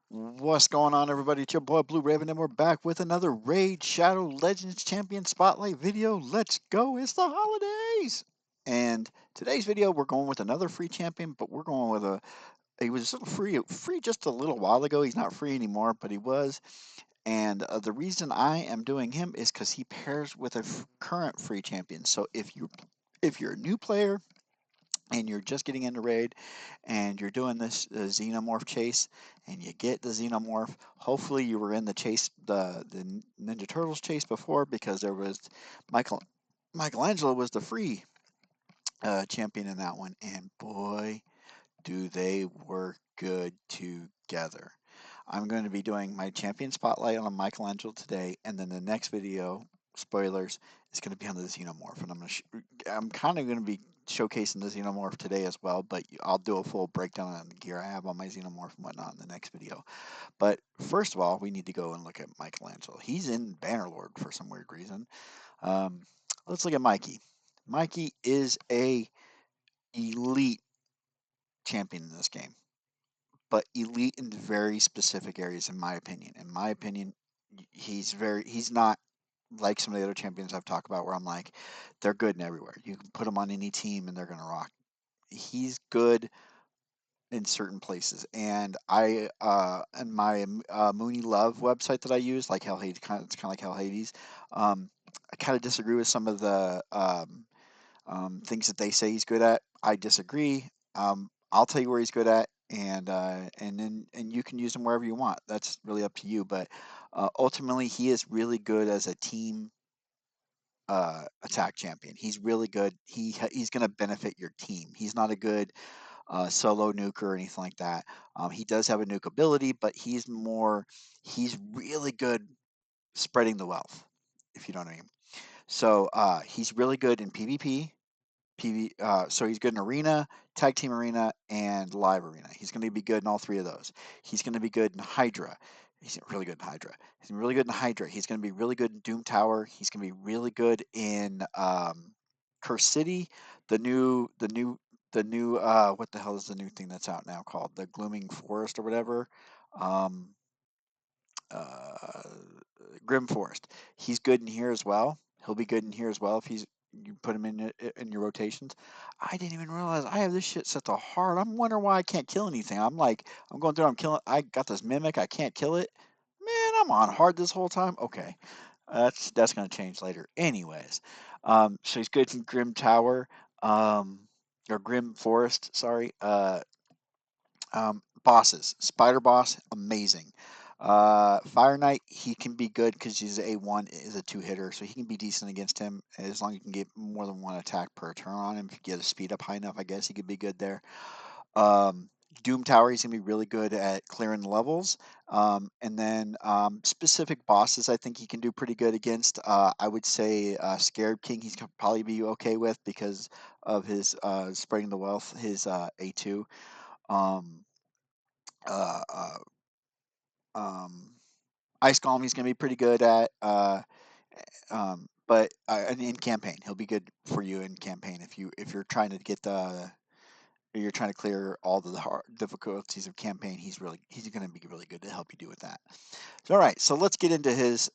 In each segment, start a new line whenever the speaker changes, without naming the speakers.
What's going on, everybody? It's your boy Blue Raven, and we're back with another Raid Shadow Legends Champion Spotlight video. Let's go! It's the holidays! And today's video, we're going with another free champion, but we're going with he was free just a little while ago. He's not free anymore, but he was. And the reason I am doing him is because he pairs with a current free champion. So if you're a new player and you're just getting into raid and you're doing this xenomorph chase and you get the xenomorph, hopefully you were in the chase, the Ninja Turtles chase before, because there was michael Michelangelo was the free champion in that one, and boy, do they work good together. I'm going to be doing my champion spotlight on a Michelangelo today, and then the next video, spoilers, is going to be on the Xenomorph, and I'm kind of going to be showcasing the Xenomorph today as well, but I'll do a full breakdown on the gear I have on my Xenomorph and whatnot in the next video. But first of all, we need to go and look at Michelangelo. He's in Bannerlord for some weird reason. Um, let's look at Mikey. Mikey is a elite champion in this game, but elite in very specific areas, in my opinion. In my opinion, he's not like some of the other champions I've talked about where I'm like, they're good in everywhere. You can put them on any team and they're going to rock. He's good in certain places. And in my Mooney Love website that I use, like Hell Hades, it's kind of like Hell Hades. I kind of disagree with some of the things that they say he's good at. I disagree. I'll tell you where he's good at, and you can use him wherever you want. That's really up to you. But ultimately, he is really good as a team attack champion. He's really good. He's going to benefit your team. He's not a good solo nuke or anything like that. He does have a nuke ability, but he's really good spreading the wealth, if you know what I mean. So he's really good in PvP. So he's good in arena, tag team arena, and live arena. He's going to be good in all three of those. He's going to be good in Hydra. He's really good in Hydra. He's really good in Hydra. He's going to be really good in Doom Tower. He's going to be really good in Curse City. The new what the hell is the new thing that's out now called the Glooming Forest or whatever. Um, uh, Grim Forest. He's good in here as well. He'll be good in here as well if you put him in your rotations. I didn't even realize I have this shit set to hard. I'm wondering why I can't kill anything. I'm going through. I'm killing. I got this mimic. I can't kill it. Man, I'm on hard this whole time. Okay, that's gonna change later. Anyways, so he's good in Grim Tower, um, or Grim Forest. Sorry. Bosses. Spider Boss, amazing. Fire Knight, he can be good because he's A1, is a two-hitter, so he can be decent against him as long as you can get more than one attack per turn on him. If you get a speed up high enough, I guess he could be good there. Um, Doom Tower, he's gonna be really good at clearing the levels. And then specific bosses, I think he can do pretty good against. I would say Scared King, he's gonna probably be okay with because of his spreading the wealth, his A2. Um, uh, uh, um, Ice Golem, he's going to be pretty good at. But in campaign, he'll be good for you in campaign if you're trying to get the you're trying to clear all the hard difficulties of campaign. He's going to be really good to help you do with that. So, all right, so let's get into his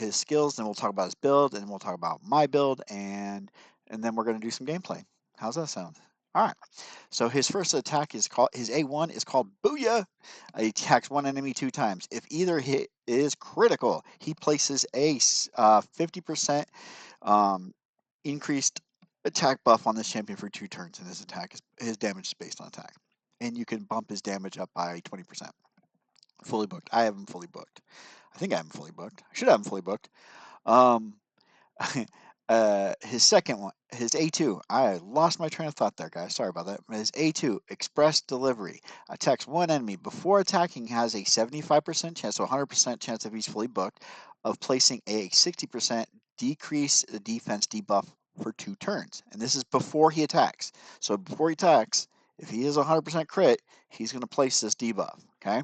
skills, and we'll talk about his build, and we'll talk about my build, and then we're going to do some gameplay. How's that sound? All right. So his first attack is called his A1 is called Booyah. He attacks one enemy 2 times. If either hit is critical, he places a 50% increased attack buff on this champion for 2 turns, and his damage is based on attack. And you can bump his damage up by 20%. Fully booked. I have him fully booked. I think I have him fully booked. I should have him fully booked. Um, his second one, his A2. I lost my train of thought there, guys. Sorry about that. His A2, Express Delivery, attacks one enemy before attacking, has a 75% chance, so 100% chance if he's fully booked, of placing a 60% decrease defense debuff for 2 turns. And this is before he attacks. So before he attacks, if he is 100% crit, he's going to place this debuff. Okay.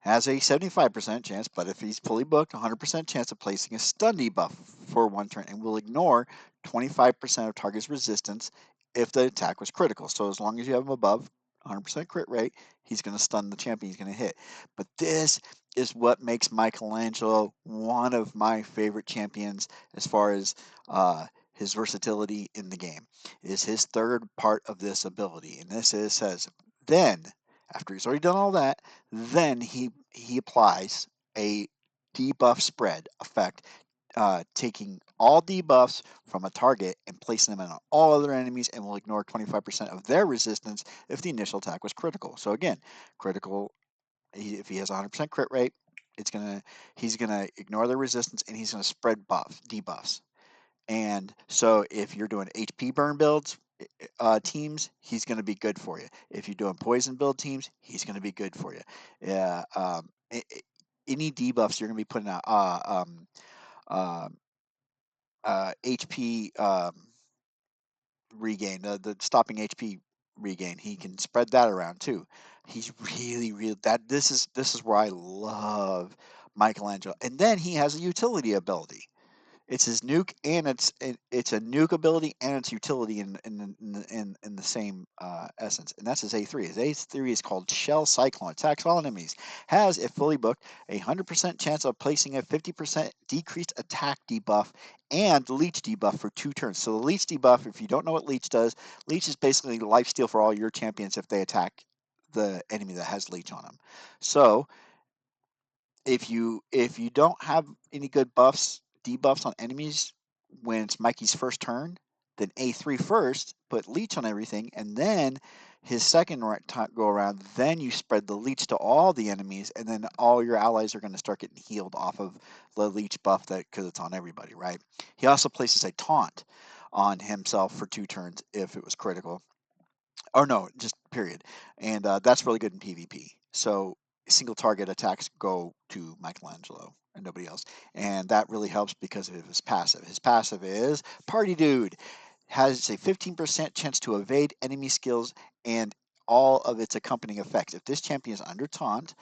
Has a 75% chance, but if he's fully booked, 100% chance of placing a stun debuff for 1 turn, and will ignore 25% of target's resistance if the attack was critical. So as long as you have him above 100% crit rate. He's going to stun the champion. He's going to hit. But this is what makes Michelangelo one of my favorite champions as far as his versatility in the game. Is his third part of this ability, and this is says then after he's already done all that, then he applies a debuff spread effect, taking all debuffs from a target and placing them on all other enemies, and will ignore 25% of their resistance if the initial attack was critical. So again, critical, if he has 100% crit rate, he's gonna ignore the resistance, and he's gonna spread debuffs. And so if you're doing HP burn builds, teams, he's going to be good for you. If you're doing poison build teams, he's going to be good for you. Yeah, any debuffs you're going to be putting out, uh, HP regain, the stopping HP regain, he can spread that around too. He's really that. This is where I love Michelangelo, and then he has a utility ability. It's his nuke, and it's a nuke ability and its utility in the same essence, and that's his A3. His A3 is called Shell Cyclone. Attacks all enemies. Has, if fully booked, a 100% chance of placing a 50% decreased attack debuff and leech debuff for 2 turns. So the leech debuff, if you don't know what leech does, leech is basically lifesteal for all your champions if they attack the enemy that has leech on them. So if you don't have any good debuffs on enemies when it's Mikey's first turn, then A3 first, put leech on everything, and then his second go around, then you spread the leech to all the enemies, and then all your allies are going to start getting healed off of the leech buff because it's on everybody, right? He also places a taunt on himself for 2 turns if it was critical. Or no, just period. And that's really good in PvP. So single target attacks go to Michelangelo and nobody else. And that really helps because of his passive. His passive is Party Dude. Has a 15% chance to evade enemy skills and all of its accompanying effects. If this champion is under taunt,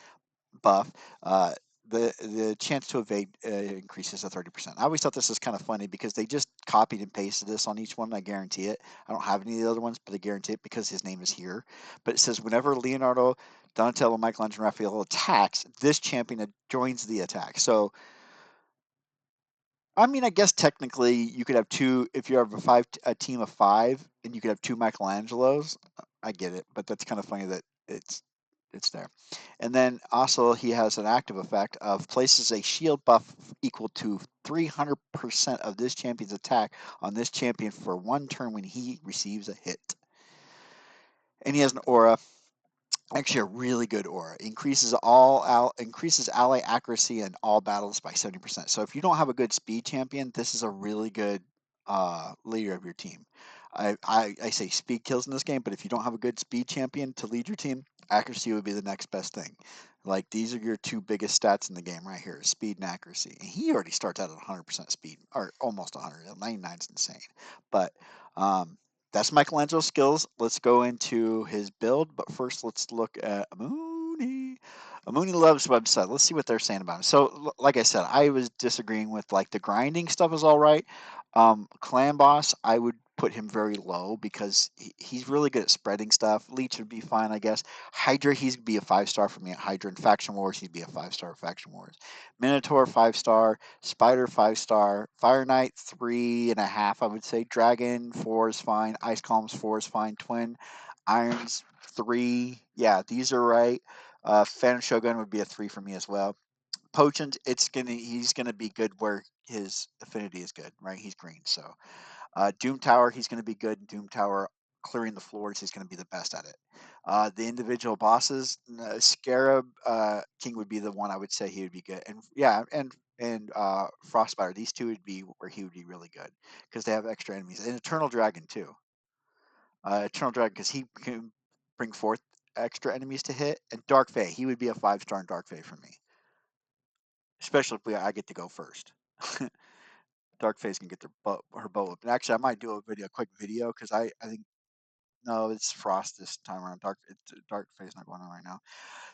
buff, uh, the chance to evade increases to 30%. I always thought this was kind of funny because they just copied and pasted this on each one. I guarantee it. I don't have any of the other ones, but I guarantee it because his name is here. But it says whenever Leonardo, Donatello, Michelangelo, and Raphael attacks, this champion joins the attack. So I mean, I guess technically you could have two if you have a team of 5, and you could have 2 Michelangelos. I get it, but that's kind of funny that it's there. And then also he has an active effect of places a shield buff equal to 300% of this champion's attack on this champion for 1 turn when he receives a hit. And he has an aura, actually a really good aura. Increases ally accuracy in all battles by 70%. So if you don't have a good speed champion, this is a really good leader of your team. I say speed kills in this game, but if you don't have a good speed champion to lead your team, accuracy would be the next best thing. Like these are your 2 biggest stats in the game right here, speed and accuracy. And he already starts out at 100% speed, or almost 100. 99 is insane. But um, that's Michelangelo's skills. Let's go into his build, but first let's look at Amuni. Amuni Love's website. Let's see what they're saying about him. So, like I said, I was disagreeing with like the grinding stuff is all right. Clan boss, I would put him very low because he's really good at spreading stuff. Leech would be fine, I guess. Hydra, he'd be a 5-star for me at Hydra. And Faction Wars, he'd be a 5-star Faction Wars. Minotaur, 5-star. Spider, 5-star. Fire Knight, 3.5, I would say. Dragon, 4 is fine. Ice Columns, 4 is fine. Twin Irons, 3. Yeah, these are right. Phantom Shogun would be a 3 for me as well. Potent, he's gonna be good where his affinity is good, right? He's green, so Doom Tower, he's gonna be good. Doom Tower, clearing the floors, he's gonna be the best at it. The individual bosses, Scarab King would be the one I would say he would be good, and yeah, and Frostbiter, these 2 would be where he would be really good because they have extra enemies, and Eternal Dragon too. Eternal Dragon because he can bring forth extra enemies to hit, and Dark Fae, he would be a 5-star in Dark Fae for me, especially if I get to go first. Dark Fae's can get her bow up. And actually, I might do a quick video because I think no, it's Frost this time around. Dark Fae's not going on right now.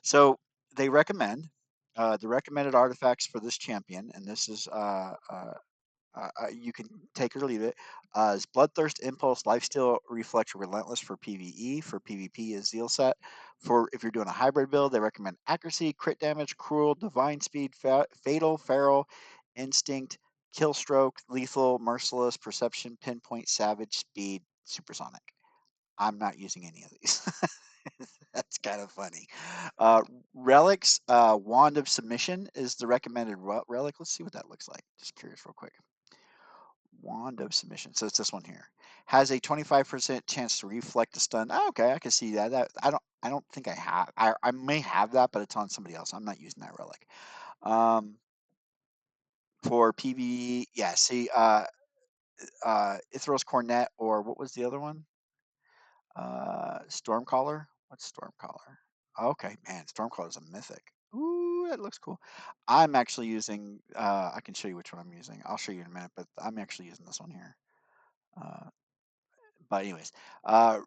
So they recommend the recommended artifacts for this champion, and this is You can take or leave it. Is Bloodthirst, Impulse, Lifesteal, Reflex, Relentless for PvE. For PvP is Zeal Set. For if you're doing a hybrid build, they recommend Accuracy, Crit Damage, Cruel, Divine Speed, Fatal, Feral, Instinct, Kill Stroke, Lethal, Merciless, Perception, Pinpoint, Savage, Speed, Supersonic. I'm not using any of these. That's kind of funny. Uh, Relics, Wand of Submission is the recommended relic. Let's see what that looks like. Just curious, real quick. Wand of Submission. So it's this one here. Has a 25% chance to reflect a stun. Oh, okay, I can see that. I don't think I have. I may have that, but it's on somebody else. I'm not using that relic. Um, for PvE, yeah. See, Ithros Cornet, or what was the other one? Stormcaller. What's Stormcaller? Okay, man, Stormcaller is a mythic. Ooh, that looks cool. I'm actually using. I can show you which one I'm using. I'll show you in a minute, but I'm actually using this one here. Uh, but anyways, uh,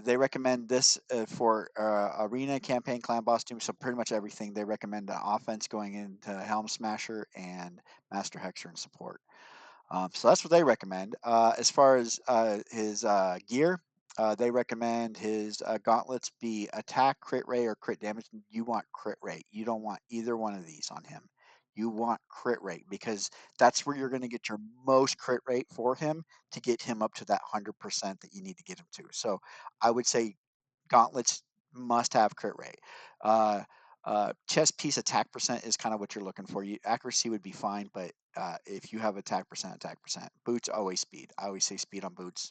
they recommend this for arena, campaign, clan boss doom. So pretty much everything. They recommend offense going into Helm Smasher and Master Hexer and support. So that's what they recommend. As far as his gear, they recommend his gauntlets be attack, crit rate, or crit damage. You want crit rate. You don't want either one of these on him. You want crit rate because that's where you're going to get your most crit rate for him to get him up to that 100% that you need to get him to. So I would say gauntlets must have crit rate. Uh, chest piece attack percent is kind of what you're looking for. Accuracy would be fine, but if you have attack percent, attack percent. Boots always speed. I always say speed on boots.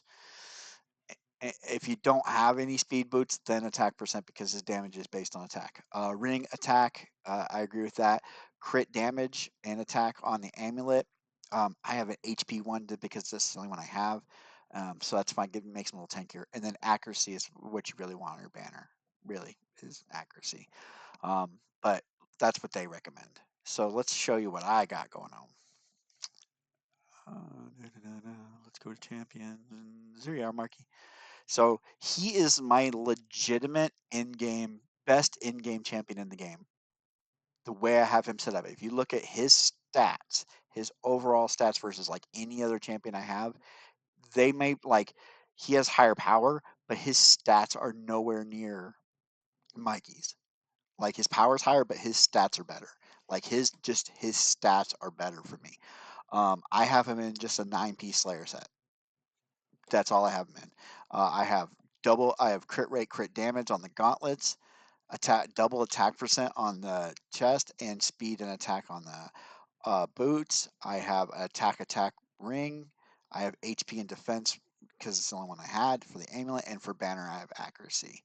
If you don't have any speed boots, then attack percent because his damage is based on attack. Ring attack, I agree with that. Crit damage and attack on the amulet. I have an HP one because this is the only one I have. So that's fine. It makes him a little tankier. And then accuracy is what you really want on your banner. Really is accuracy. But that's what they recommend. So let's show you what I got going on. Let's go to champions. There you are, Marky. So he is my legitimate in-game, best in-game champion in the game. The way I have him set up. If you look at his stats, his overall stats versus like any other champion I have, they may like he has higher power, but his stats are nowhere near Mikey's. Like his power's higher, but his stats are better. Like his stats are better for me. I have him in just a 9-piece Slayer set. That's all I have him in. I have I have crit rate, crit damage on the gauntlets, double attack percent on the chest, and speed and attack on the boots. I have attack ring. I have HP and defense because it's the only one I had for the amulet, and for banner I have accuracy.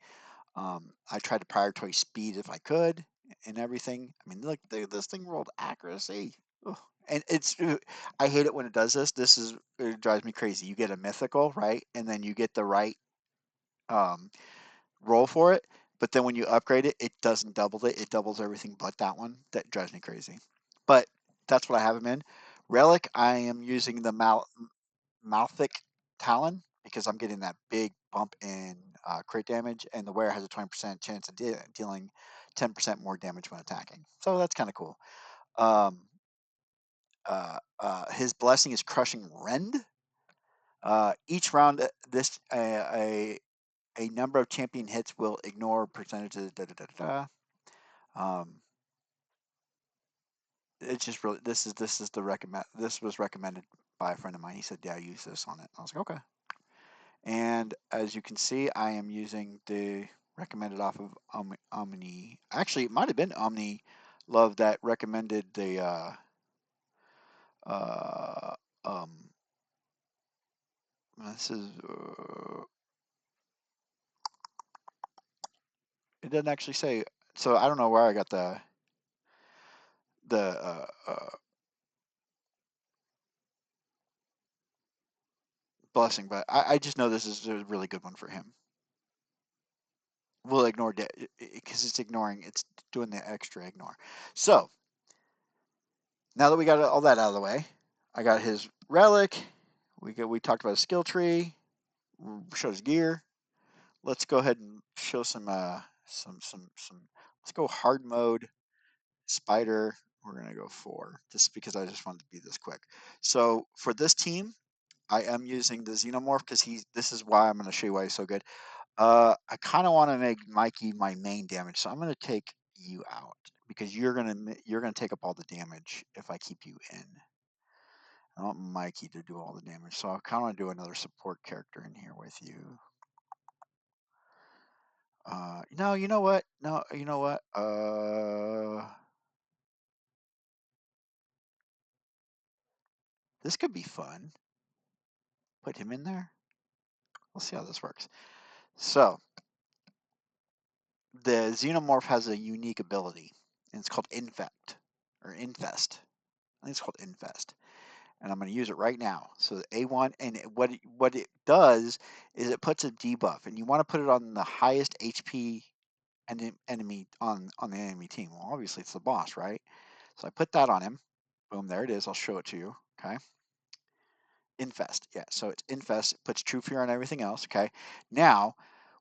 I tried to prioritize speed if I could and everything. I mean, look, this thing rolled accuracy. Ugh. And I hate it when it does this. It drives me crazy. You get a mythical, right? And then you get the right um, roll for it. But then when you upgrade it, it doesn't double it. It doubles everything but that one. That drives me crazy. But that's what I have him in. Relic, I am using the Malthic Talon because I'm getting that big bump in crit damage, and the wearer has a 20% chance of dealing 10% more damage when attacking. So that's kind of cool. Um, his blessing is Crushing Rend. Each round, a number of champion hits will ignore percentages. Um, it's just really this is the recommend. This was recommended by a friend of mine. He said, "Yeah, use this on it." I was like, "Okay." And as you can see, I am using the recommended off of Omni. Actually, it might have been Omni Love that recommended the uh, um, this is it doesn't actually say. So I don't know where I got the blessing, but I just know this is a really good one for him. We'll ignore because it's ignoring. It's doing the extra ignore. So now that we got all that out of the way, I got his relic. We talked about his skill tree. Showed his gear. Let's go ahead and show some. Let's go hard mode spider. We're going to go 4, just because I just wanted to be this quick. So for this team, I am using the Xenomorph because this is why I'm going to show you why he's so good. I kind of want to make Mikey my main damage, so I'm going to take you out because you're gonna take up all the damage if I keep you in. I want Mikey to do all the damage, so I kind of want to do another support character in here with you. No, you know what? No, you know what? This could be fun. Put him in there. We'll see how this works. So, the Xenomorph has a unique ability, and it's called Infect, or Infest. I think it's called Infest. And I'm going to use it right now. So A1, and what it does is it puts a debuff, and you want to put it on the highest HP enemy on the enemy team. Well, obviously it's the boss, right? So I put that on him. Boom, there it is. I'll show it to you. Okay. Infest. Yeah, so it's Infest. It puts True Fear on everything else. Okay. Now,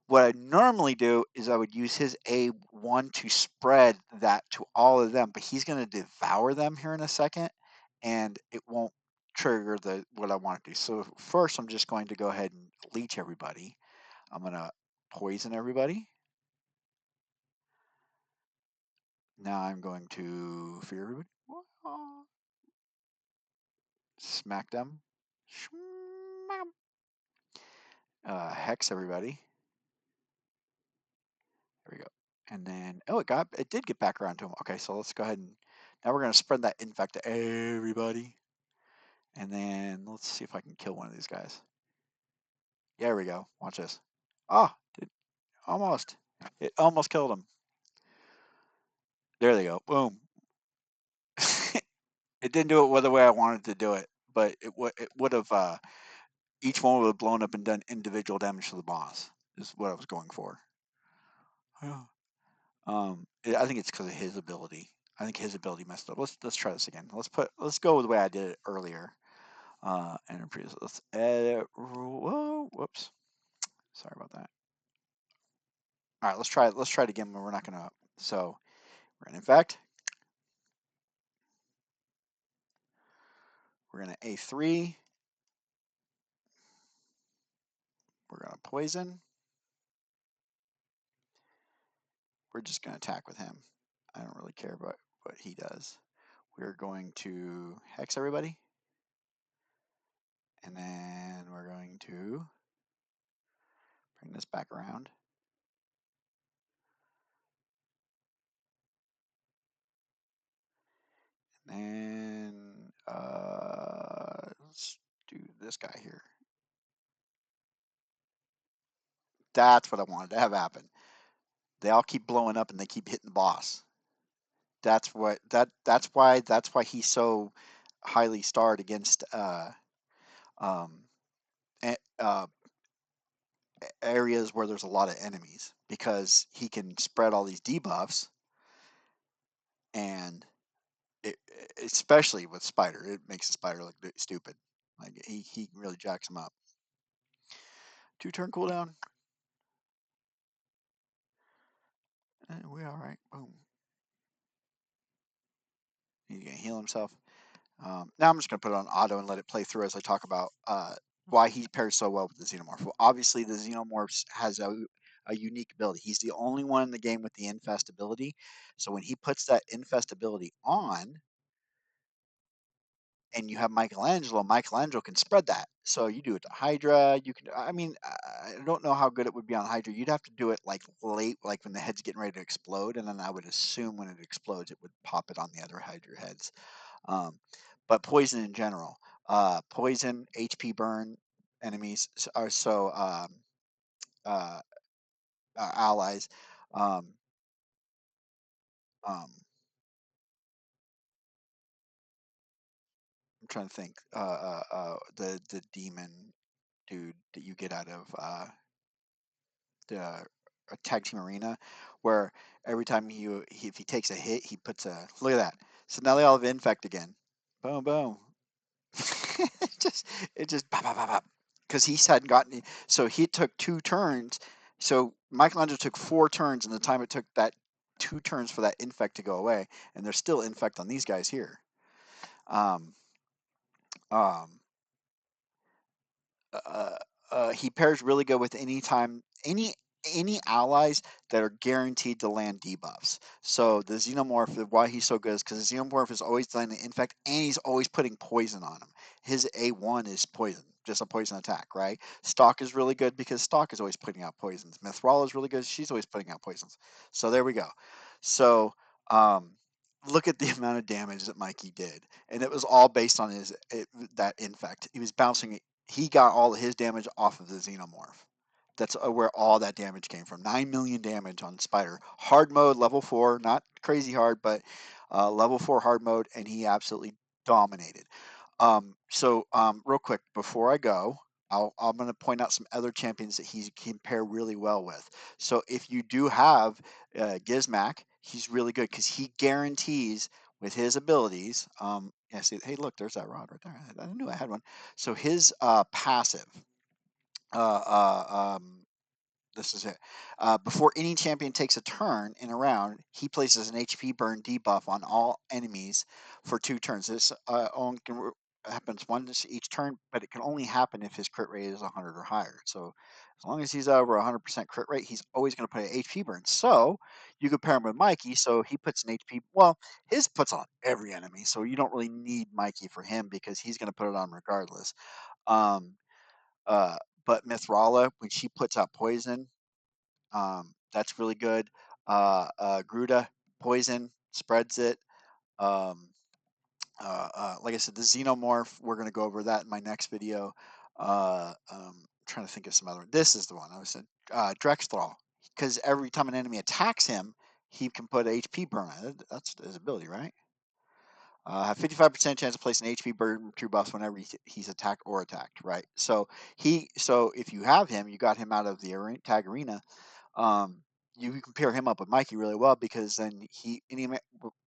what I normally do is I would use his A1 to spread that to all of them, but he's going to devour them here in a second, and it won't trigger what I want to do. So first, I'm just going to go ahead and leech everybody. I'm going to poison everybody. Now I'm going to fear everybody. Smack them. Hex everybody. There we go. And then, oh, it did get back around to him. Okay, so let's go ahead and, now we're going to spread that infect to everybody. And then let's see if I can kill one of these guys. Yeah, there we go. Watch this. Oh, almost. It almost killed him. There they go. Boom. It didn't do it the way I wanted to do it, but it would have, each one would have blown up and done individual damage to the boss, is what I was going for. Yeah. I think it's because of his ability. I think his ability messed up. Let's try this again. Let's go with the way I did it earlier. And let's edit. Whoa, whoops. Sorry about that. All right, let's try it. Let's try it again. We're not gonna. So we're gonna infect. We're gonna A3. We're gonna poison. We're just gonna attack with him. I don't really care about what he does. We're going to hex everybody. And then we're going to bring this back around. And let's do this guy here. That's what I wanted to have happen. They all keep blowing up and they keep hitting the boss. That's why he's so highly starred against um, uh, areas where there's a lot of enemies, because he can spread all these debuffs, and it, especially with Spider, it makes the Spider look stupid. Like he really jacks him up. 2-turn cooldown. We all right. Boom. He's gonna heal himself. Now I'm just gonna put it on auto and let it play through as I talk about why he pairs so well with the Xenomorph. Well, obviously the Xenomorph has a unique ability. He's the only one in the game with the Infest ability. So when he puts that Infest ability on, and you have Michelangelo can spread that. So you do it to Hydra. You can. I mean, I don't know how good it would be on Hydra. You'd have to do it like late, like when the head's getting ready to explode, and then I would assume when it explodes, it would pop it on the other Hydra heads. But poison in general, poison, HP burn enemies are so uh, allies. Um, um, I'm trying to think. The demon dude that you get out of the tag team arena, where every time if he takes a hit, he puts a look at that. So now they all have infect again. Boom, boom. it just pop, pop, pop, pop. Because he hadn't gotten it. So he took 2 turns. So Michelangelo took 4 turns in the time it took that 2 turns for that infect to go away, and there's still infect on these guys here. Um, um, uh, he pairs really good with any allies that are guaranteed to land debuffs. So the Xenomorph, why he's so good is because the Xenomorph is always landing infect, and he's always putting poison on him. His A1 is poison, just a poison attack, right? Stalk is really good because Stalk is always putting out poisons. Mithrala is really good; she's always putting out poisons. So there we go. So um, look at the amount of damage that Mikey did, and it was all based on that infect. He was bouncing. He got all of his damage off of the Xenomorph. That's where all that damage came from. 9 million damage on Spider. Hard mode, level 4, not crazy hard, but level 4 hard mode, and he absolutely dominated. Real quick, before I go, I'm going to point out some other champions that he can pair really well with. So if you do have Gizmac, he's really good because he guarantees with his abilities. Yeah, see, hey, look, there's that rod right there. I knew I had one. So his passive. Uh, uh, um, this is it. Before any champion takes a turn in a round, he places an HP burn debuff on all enemies for 2 turns. This happens once each turn, but it can only happen if his crit rate is 100 or higher. So as long as he's over 100% crit rate, he's always going to put an HP burn. So you could pair him with Mikey, so he puts an HP. Well, his puts on every enemy, so you don't really need Mikey for him because he's going to put it on regardless. Um, uh, but Mithrala, when she puts out poison, that's really good. Gruda, poison, spreads it. Um, like I said, the Xenomorph, we're going to go over that in my next video. Trying to think of some other. This is the one I was saying. Drexthral, because every time an enemy attacks him, he can put HP burn on it. That's his ability, right? Have 55% chance of placing HP burn true buffs whenever he's attacked or attacked, right? So if you have him, you got him out of the tag arena. Um, you can pair him up with Mikey really well because then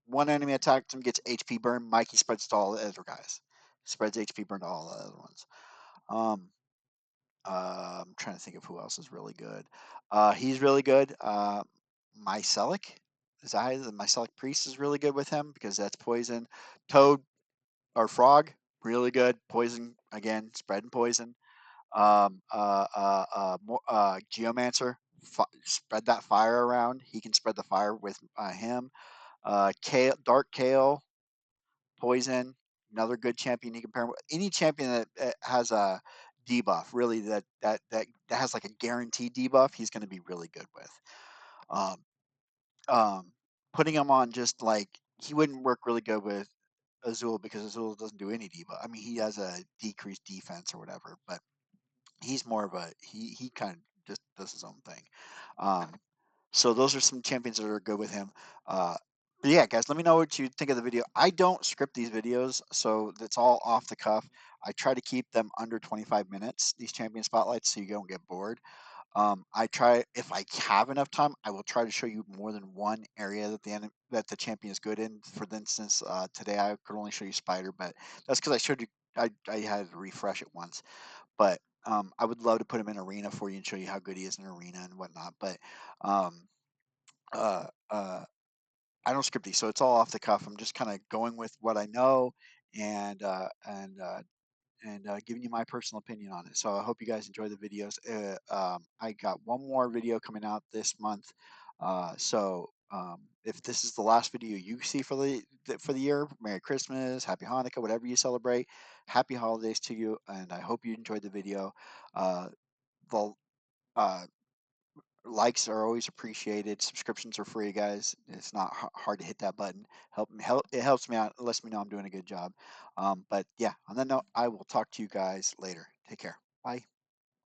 one enemy attacks him, gets HP burn. Mikey spreads to all the other guys. Spreads HP burn to all the other ones. Um, I'm trying to think of who else is really good. He's really good. Mycelic. The Mycelic Priest is really good with him because that's poison. Toad or Frog, really good. Poison again, spreading poison. Geomancer, spread that fire around. He can spread the fire with him. Dark Kale, poison, another good champion you can pair with. Any champion that has a debuff, really that has like a guaranteed debuff, he's going to be really good with. Um, um, Putting him on just like he wouldn't work really good with Azul because Azul doesn't do any debuff. I mean, he has a decreased defense or whatever, but he's more of he kind of just does his own thing. Um, so those are some champions that are good with him. Uh, but yeah, guys, let me know what you think of the video. I don't script these videos, so it's all off the cuff. I try to keep them under 25 minutes, these champion spotlights, so you don't get bored. I try, if I have enough time, I will try to show you more than one area that the champion is good in. For instance, today I could only show you Spider, but that's because I showed you. I had to refresh it once. But I would love to put him in arena for you and show you how good he is in arena and whatnot. But um, uh, uh, I don't script these, so it's all off the cuff. I'm just kind of going with what I know and giving you my personal opinion on it. So I hope you guys enjoy the videos. I got one more video coming out this month. If this is the last video you see for the year, Merry Christmas, Happy Hanukkah, whatever you celebrate. Happy holidays to you, and I hope you enjoyed the video. Uh, the uh, Likes are always appreciated. Subscriptions are free, guys. It's not hard to hit that button. It helps me out. It lets me know I'm doing a good job. But yeah, on that note, I will talk to you guys later. Take care. Bye.